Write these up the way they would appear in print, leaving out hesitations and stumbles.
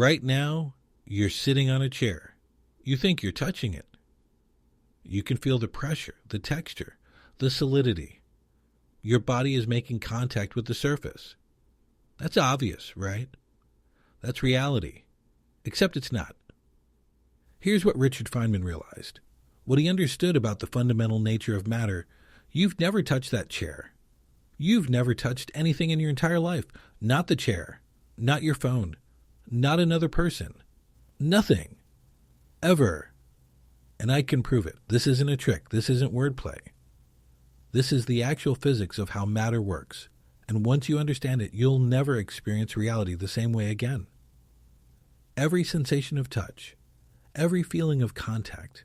Right now, you're sitting on a chair. You think you're touching it. You can feel the pressure, the texture, the solidity. Your body is making contact with the surface. That's obvious, right? That's reality. Except it's not. Here's what Richard Feynman realized. What he understood about the fundamental nature of matter. You've never touched that chair. You've never touched anything in your entire life. Not the chair. Not your phone. Not another person. Nothing. Ever. And I can prove it. This isn't a trick. This isn't wordplay. This is the actual physics of how matter works. And once you understand it, you'll never experience reality the same way again. Every sensation of touch, every feeling of contact,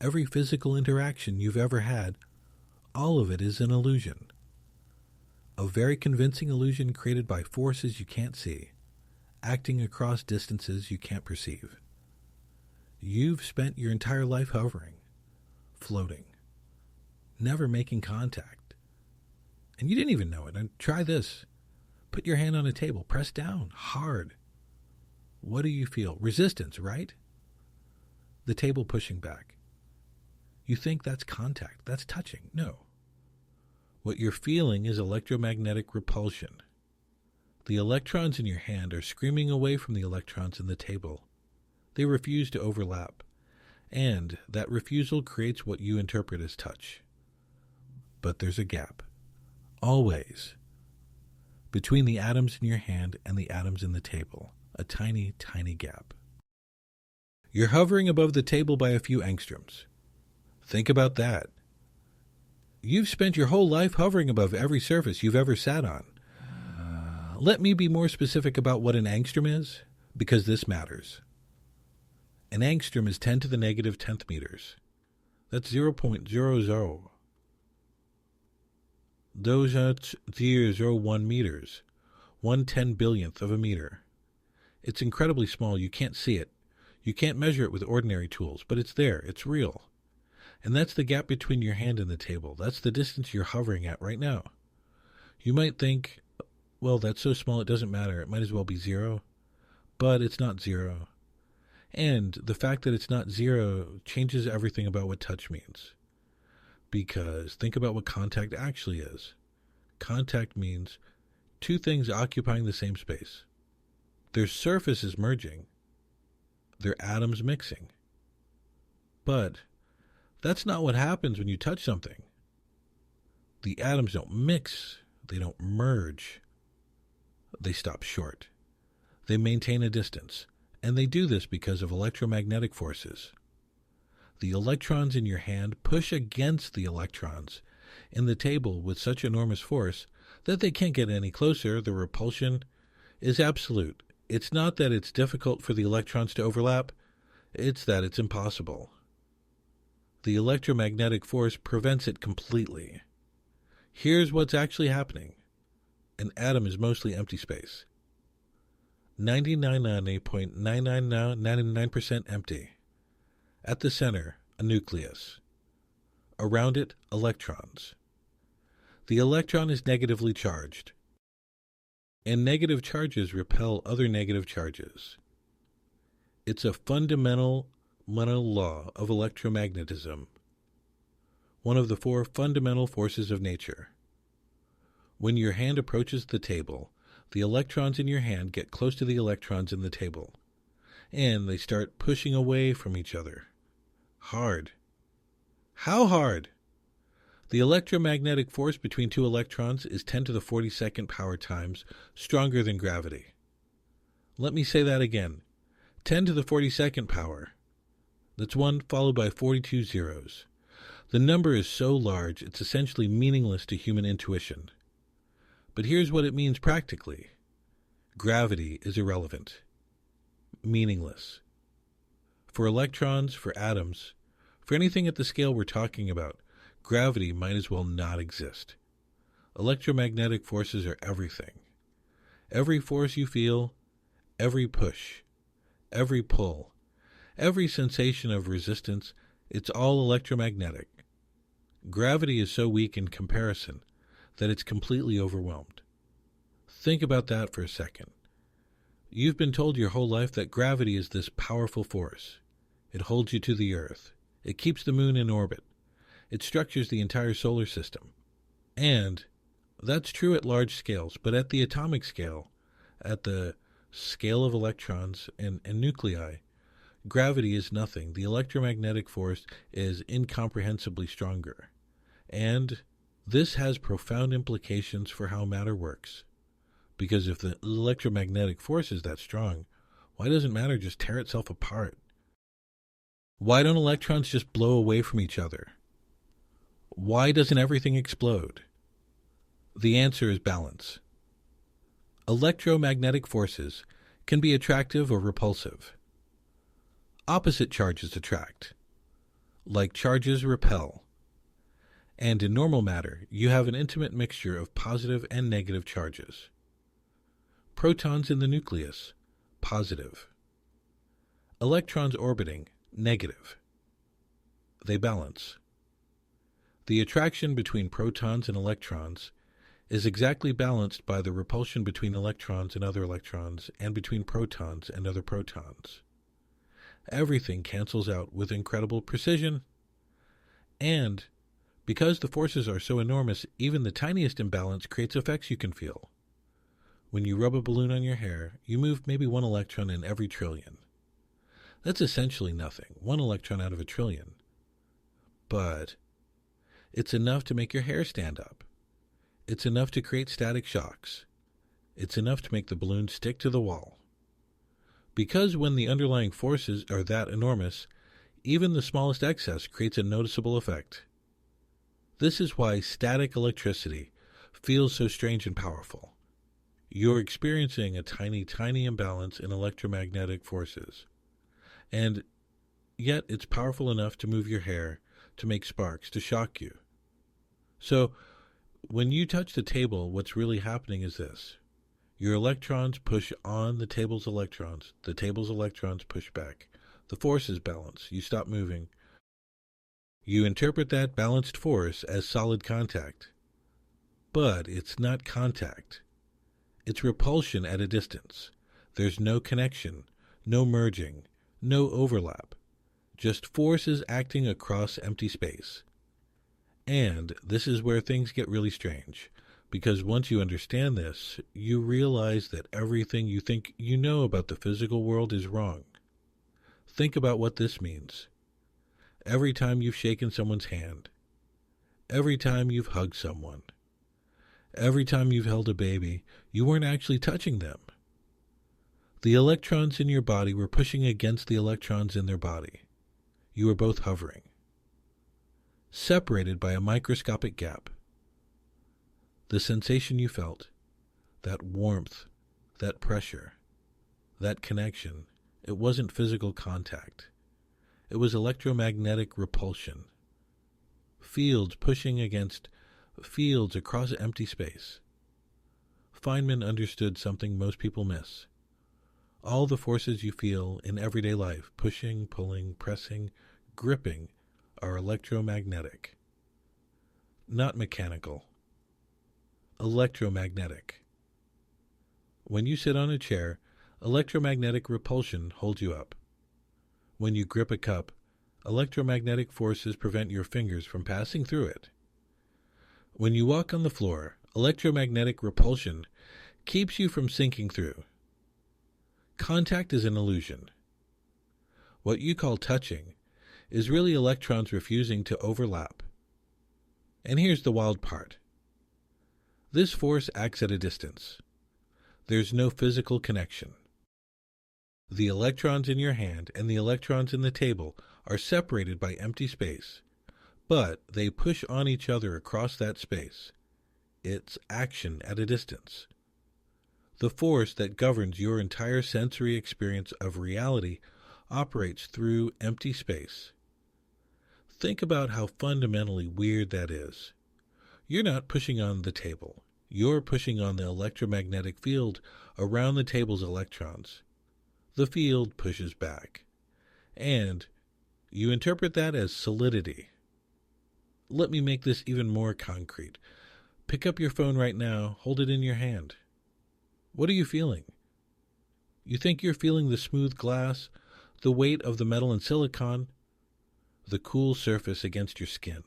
every physical interaction you've ever had, all of it is an illusion. A very convincing illusion created by forces you can't see, acting across distances you can't perceive. You've spent your entire life hovering, floating, never making contact. And you didn't even know it. And try this. Put your hand on a table. Press down hard. What do you feel? Resistance, right? The table pushing back. You think that's contact. That's touching. No. What you're feeling is electromagnetic repulsion. The electrons in your hand are screaming away from the electrons in the table. They refuse to overlap. And that refusal creates what you interpret as touch. But there's a gap. Always. Between the atoms in your hand and the atoms in the table. A tiny, tiny gap. You're hovering above the table by a few angstroms. Think about that. You've spent your whole life hovering above every surface you've ever sat on. Let me be more specific about what an angstrom is, because this matters. An angstrom is 10 to the negative 10th meters. That's 0.00. Those are 0.001 meters, 1/10 billionth of a meter. It's incredibly small. You can't see it. You can't measure it with ordinary tools, but it's there. It's real. And that's the gap between your hand and the table. That's the distance you're hovering at right now. You might think, well, that's so small it doesn't matter. It might as well be zero. But it's not zero. And the fact that it's not zero changes everything about what touch means. Because think about what contact actually is. Contact means two things occupying the same space. Their surfaces merging. Their atoms mixing. But that's not what happens when you touch something. The atoms don't mix. They don't merge. They stop short. They maintain a distance. And they do this because of electromagnetic forces. The electrons in your hand push against the electrons in the table with such enormous force that they can't get any closer. The repulsion is absolute. It's not that it's difficult for the electrons to overlap. It's that it's impossible. The electromagnetic force prevents it completely. Here's what's actually happening. An atom is mostly empty space. 99.99999% empty. At the center, a nucleus. Around it, electrons. The electron is negatively charged. And negative charges repel other negative charges. It's a fundamental law of electromagnetism. One of the four fundamental forces of nature. When your hand approaches the table, the electrons in your hand get close to the electrons in the table, and they start pushing away from each other. Hard. How hard? The electromagnetic force between two electrons is 10 to the 42nd power times stronger than gravity. Let me say that again. 10 to the 42nd power. That's 1 followed by 42 zeros. The number is so large it's essentially meaningless to human intuition. But here's what it means practically. Gravity is irrelevant. Meaningless. For electrons, for atoms, for anything at the scale we're talking about, gravity might as well not exist. Electromagnetic forces are everything. Every force you feel, every push, every pull, every sensation of resistance, it's all electromagnetic. Gravity is so weak in comparison that it's completely overwhelmed. Think about that for a second. You've been told your whole life that gravity is this powerful force. It holds you to the Earth. It keeps the moon in orbit. It structures the entire solar system. And that's true at large scales, but at the atomic scale, at the scale of electrons and nuclei, gravity is nothing. The electromagnetic force is incomprehensibly stronger. And this has profound implications for how matter works. Because if the electromagnetic force is that strong, why doesn't matter just tear itself apart? Why don't electrons just blow away from each other? Why doesn't everything explode? The answer is balance. Electromagnetic forces can be attractive or repulsive. Opposite charges attract, like charges repel. And in normal matter, you have an intimate mixture of positive and negative charges. Protons in the nucleus, positive. Electrons orbiting, negative. They balance. The attraction between protons and electrons is exactly balanced by the repulsion between electrons and other electrons and between protons and other protons. Everything cancels out with incredible precision, and because the forces are so enormous, even the tiniest imbalance creates effects you can feel. When you rub a balloon on your hair, you move maybe 1 electron in every trillion. That's essentially nothing, 1 electron out of a trillion. But it's enough to make your hair stand up. It's enough to create static shocks. It's enough to make the balloon stick to the wall. Because when the underlying forces are that enormous, even the smallest excess creates a noticeable effect. This is why static electricity feels so strange and powerful. You're experiencing a tiny, tiny imbalance in electromagnetic forces. And yet it's powerful enough to move your hair, to make sparks, to shock you. So, when you touch the table, what's really happening is this. Your electrons push on the table's electrons push back. The forces balance. You stop moving. You interpret that balanced force as solid contact. But it's not contact. It's repulsion at a distance. There's no connection, no merging, no overlap. Just forces acting across empty space. And this is where things get really strange. Because once you understand this, you realize that everything you think you know about the physical world is wrong. Think about what this means. Every time you've shaken someone's hand, every time you've hugged someone, every time you've held a baby, you weren't actually touching them. The electrons in your body were pushing against the electrons in their body. You were both hovering, separated by a microscopic gap. The sensation you felt, that warmth, that pressure, that connection, it wasn't physical contact. It was electromagnetic repulsion. Fields pushing against fields across empty space. Feynman understood something most people miss. All the forces you feel in everyday life, pushing, pulling, pressing, gripping, are electromagnetic. Not mechanical. Electromagnetic. When you sit on a chair, electromagnetic repulsion holds you up. When you grip a cup, electromagnetic forces prevent your fingers from passing through it. When you walk on the floor, electromagnetic repulsion keeps you from sinking through. Contact is an illusion. What you call touching is really electrons refusing to overlap. And here's the wild part. This force acts at a distance. There's no physical connection. The electrons in your hand and the electrons in the table are separated by empty space, but they push on each other across that space. It's action at a distance. The force that governs your entire sensory experience of reality operates through empty space. Think about how fundamentally weird that is. You're not pushing on the table. You're pushing on the electromagnetic field around the table's electrons. The field pushes back. And you interpret that as solidity. Let me make this even more concrete. Pick up your phone right now, hold it in your hand. What are you feeling? You think you're feeling the smooth glass, the weight of the metal and silicon, the cool surface against your skin.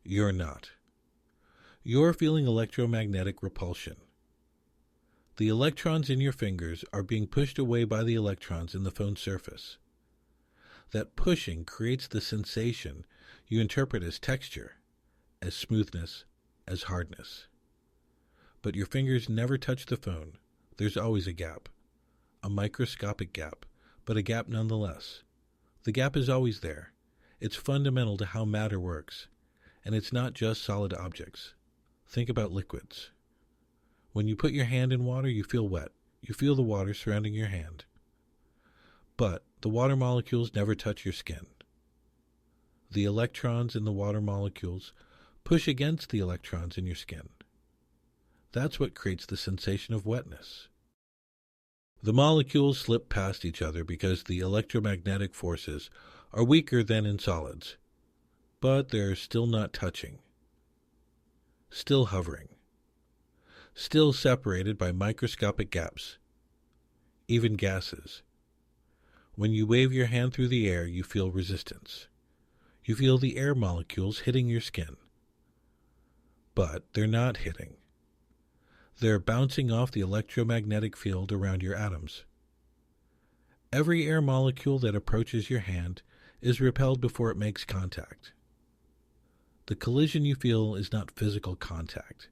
You're not. You're feeling electromagnetic repulsion. The electrons in your fingers are being pushed away by the electrons in the phone's surface. That pushing creates the sensation you interpret as texture, as smoothness, as hardness. But your fingers never touch the phone. There's always a gap. A microscopic gap, but a gap nonetheless. The gap is always there. It's fundamental to how matter works. And it's not just solid objects. Think about liquids. When you put your hand in water, you feel wet. You feel the water surrounding your hand. But the water molecules never touch your skin. The electrons in the water molecules push against the electrons in your skin. That's what creates the sensation of wetness. The molecules slip past each other because the electromagnetic forces are weaker than in solids, but they're still not touching, still hovering, still separated by microscopic gaps, even gases. When you wave your hand through the air, you feel resistance. You feel the air molecules hitting your skin. But they're not hitting. They're bouncing off the electromagnetic field around your atoms. Every air molecule that approaches your hand is repelled before it makes contact. The collision you feel is not physical contact.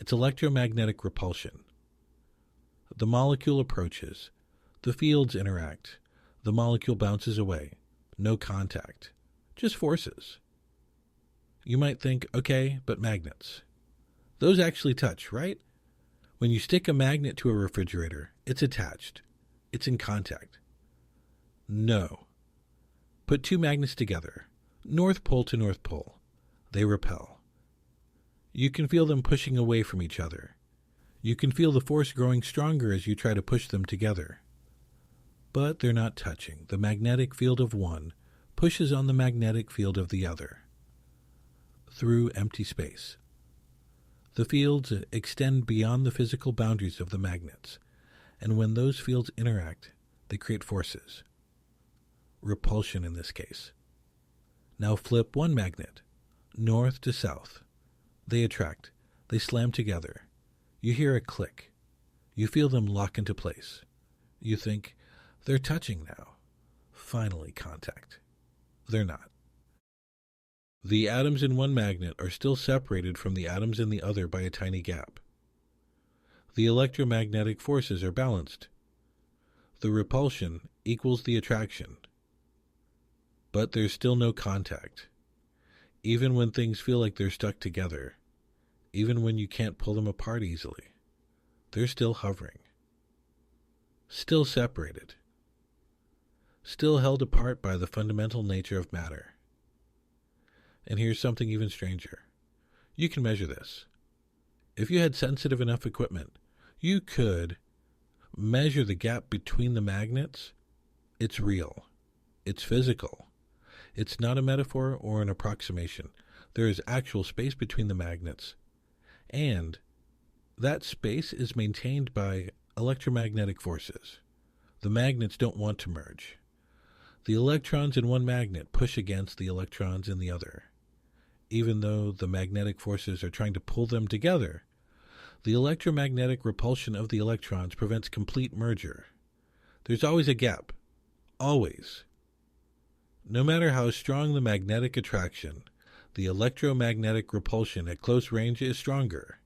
It's electromagnetic repulsion. The molecule approaches. The fields interact. The molecule bounces away. No contact. Just forces. You might think, okay, but magnets. Those actually touch, right? When you stick a magnet to a refrigerator, it's attached. It's in contact. No. Put two magnets together, North Pole to North Pole. They repel. You can feel them pushing away from each other. You can feel the force growing stronger as you try to push them together. But they're not touching. The magnetic field of one pushes on the magnetic field of the other. Through empty space. The fields extend beyond the physical boundaries of the magnets, and when those fields interact, they create forces. Repulsion in this case. Now flip one magnet, north to south. They attract. They slam together. You hear a click. You feel them lock into place. You think, they're touching now. Finally contact. They're not. The atoms in one magnet are still separated from the atoms in the other by a tiny gap. The electromagnetic forces are balanced. The repulsion equals the attraction. But there's still no contact. Even when things feel like they're stuck together, even when you can't pull them apart easily, they're still hovering. Still separated. Still held apart by the fundamental nature of matter. And here's something even stranger. You can measure this. If you had sensitive enough equipment, you could measure the gap between the magnets. It's real. It's physical. It's not a metaphor or an approximation. There is actual space between the magnets. And that space is maintained by electromagnetic forces. The magnets don't want to merge. The electrons in one magnet push against the electrons in the other. Even though the magnetic forces are trying to pull them together, the electromagnetic repulsion of the electrons prevents complete merger. There's always a gap. Always. No matter how strong the magnetic attraction, the electromagnetic repulsion at close range is stronger.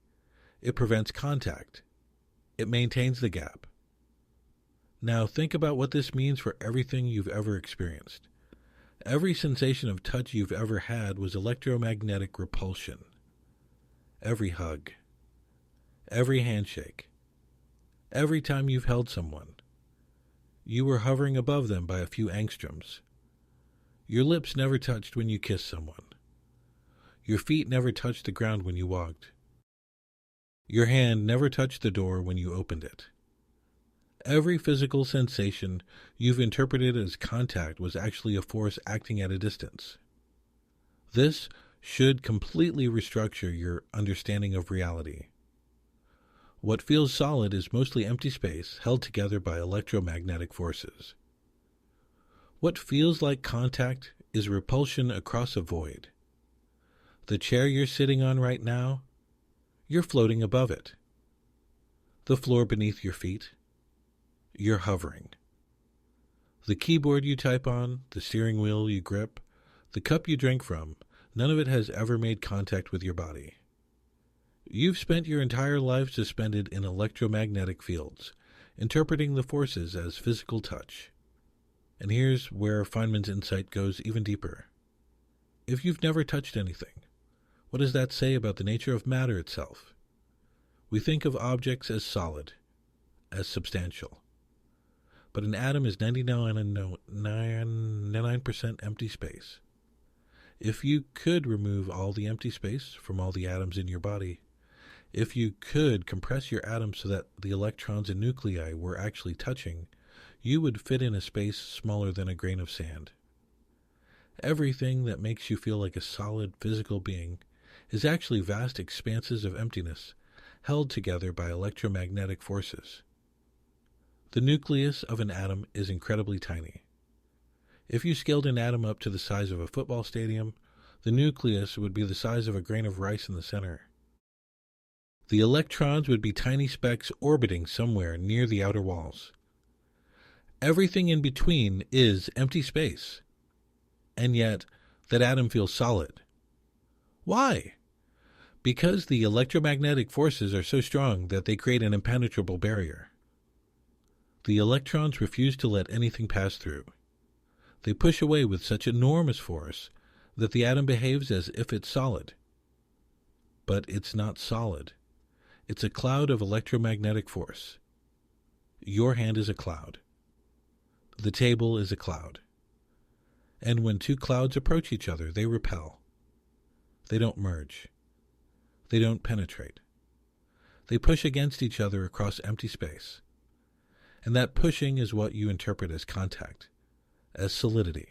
It prevents contact. It maintains the gap. Now think about what this means for everything you've ever experienced. Every sensation of touch you've ever had was electromagnetic repulsion. Every hug. Every handshake. Every time you've held someone. You were hovering above them by a few angstroms. Your lips never touched when you kissed someone. Your feet never touched the ground when you walked. Your hand never touched the door when you opened it. Every physical sensation you've interpreted as contact was actually a force acting at a distance. This should completely restructure your understanding of reality. What feels solid is mostly empty space held together by electromagnetic forces. What feels like contact is repulsion across a void. The chair you're sitting on right now, you're floating above it. The floor beneath your feet, you're hovering. The keyboard you type on, the steering wheel you grip, the cup you drink from, none of it has ever made contact with your body. You've spent your entire life suspended in electromagnetic fields, interpreting the forces as physical touch. And here's where Feynman's insight goes even deeper. If you've never touched anything, what does that say about the nature of matter itself? We think of objects as solid, as substantial. But an atom is 99% empty space. If you could remove all the empty space from all the atoms in your body, if you could compress your atoms so that the electrons and nuclei were actually touching, you would fit in a space smaller than a grain of sand. Everything that makes you feel like a solid physical being is actually vast expanses of emptiness held together by electromagnetic forces. The nucleus of an atom is incredibly tiny. If you scaled an atom up to the size of a football stadium, the nucleus would be the size of a grain of rice in the center. The electrons would be tiny specks orbiting somewhere near the outer walls. Everything in between is empty space. And yet, that atom feels solid. Why? Because the electromagnetic forces are so strong that they create an impenetrable barrier. The electrons refuse to let anything pass through. They push away with such enormous force that the atom behaves as if it's solid. But it's not solid. It's a cloud of electromagnetic force. Your hand is a cloud. The table is a cloud. And when two clouds approach each other, they repel. They don't merge. They don't penetrate. They push against each other across empty space. And that pushing is what you interpret as contact, as solidity,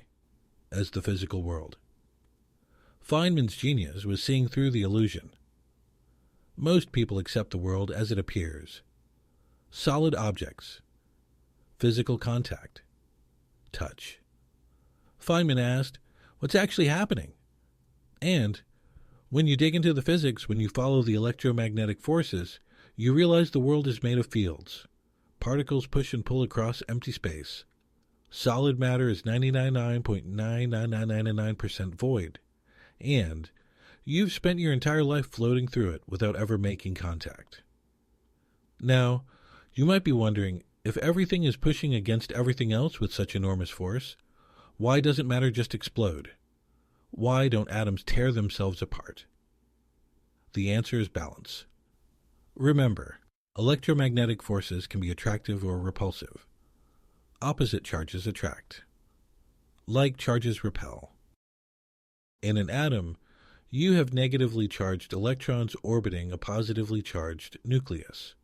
as the physical world. Feynman's genius was seeing through the illusion. Most people accept the world as it appears. Solid objects, physical contact, touch. Feynman asked, what's actually happening? And when you dig into the physics, when you follow the electromagnetic forces, you realize the world is made of fields. Particles push and pull across empty space. Solid matter is 99.99999% void. And you've spent your entire life floating through it without ever making contact. Now, you might be wondering, if everything is pushing against everything else with such enormous force, why doesn't matter just explode? Why don't atoms tear themselves apart? The answer is balance. Remember, electromagnetic forces can be attractive or repulsive. Opposite charges attract. Like charges repel. In an atom, you have negatively charged electrons orbiting a positively charged nucleus.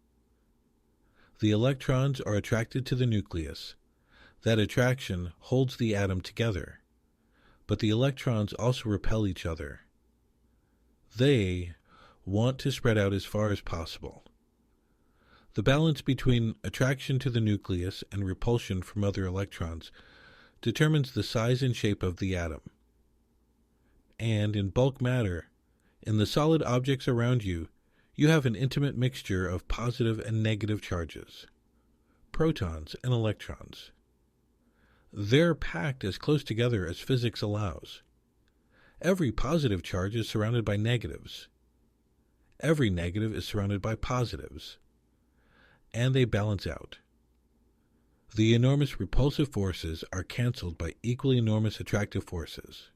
The electrons are attracted to the nucleus. That attraction holds the atom together, but the electrons also repel each other. They want to spread out as far as possible. The balance between attraction to the nucleus and repulsion from other electrons determines the size and shape of the atom. And in bulk matter, in the solid objects around you, you have an intimate mixture of positive and negative charges, protons and electrons. They're packed as close together as physics allows. Every positive charge is surrounded by negatives. Every negative is surrounded by positives. And they balance out. The enormous repulsive forces are cancelled by equally enormous attractive forces.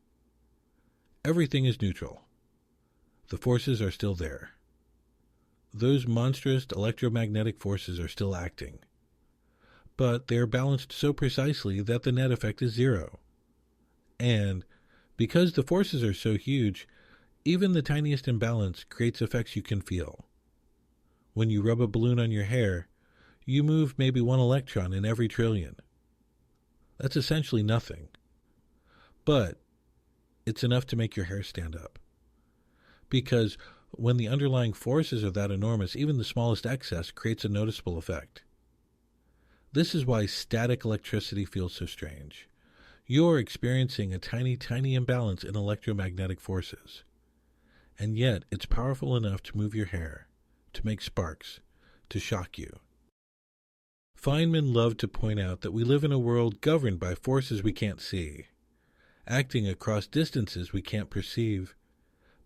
Everything is neutral. The forces are still there. Those monstrous electromagnetic forces are still acting. But they are balanced so precisely that the net effect is zero. And because the forces are so huge, even the tiniest imbalance creates effects you can feel. When you rub a balloon on your hair, you move maybe one electron in every trillion. That's essentially nothing. But it's enough to make your hair stand up. Because When the underlying forces are that enormous, even the smallest excess creates a noticeable effect. This is why static electricity feels so strange. You're experiencing a tiny, tiny imbalance in electromagnetic forces. And yet, it's powerful enough to move your hair, to make sparks, to shock you. Feynman loved to point out that we live in a world governed by forces we can't see, acting across distances we can't perceive,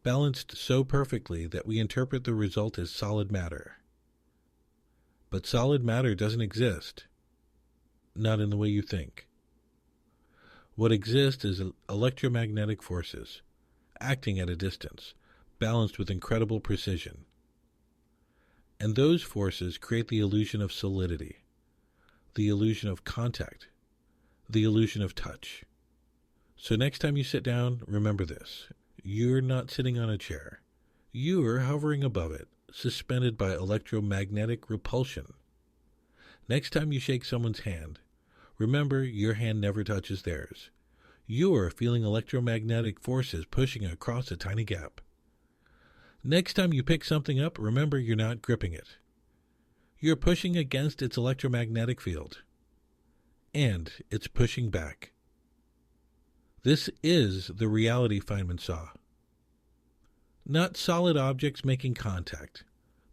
balanced so perfectly that we interpret the result as solid matter. But solid matter doesn't exist, not in the way you think. What exists is electromagnetic forces, acting at a distance, balanced with incredible precision. And those forces create the illusion of solidity, the illusion of contact, the illusion of touch. So next time you sit down, remember this. You're not sitting on a chair. You're hovering above it, suspended by electromagnetic repulsion. Next time you shake someone's hand, remember your hand never touches theirs. You're feeling electromagnetic forces pushing across a tiny gap. Next time you pick something up, remember you're not gripping it. You're pushing against its electromagnetic field. And it's pushing back. This is the reality Feynman saw. Not solid objects making contact,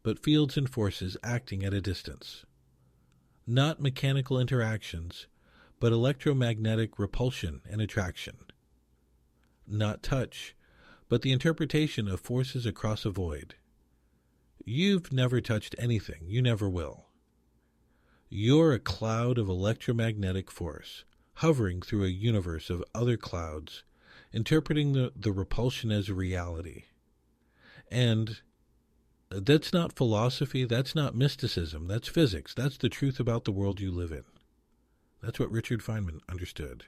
but fields and forces acting at a distance. Not mechanical interactions, but electromagnetic repulsion and attraction. Not touch, but the interpretation of forces across a void. You've never touched anything. You never will. You're a cloud of electromagnetic force, hovering through a universe of other clouds, interpreting the repulsion as reality. And that's not philosophy, that's not mysticism, that's physics, that's the truth about the world you live in. That's what Richard Feynman understood.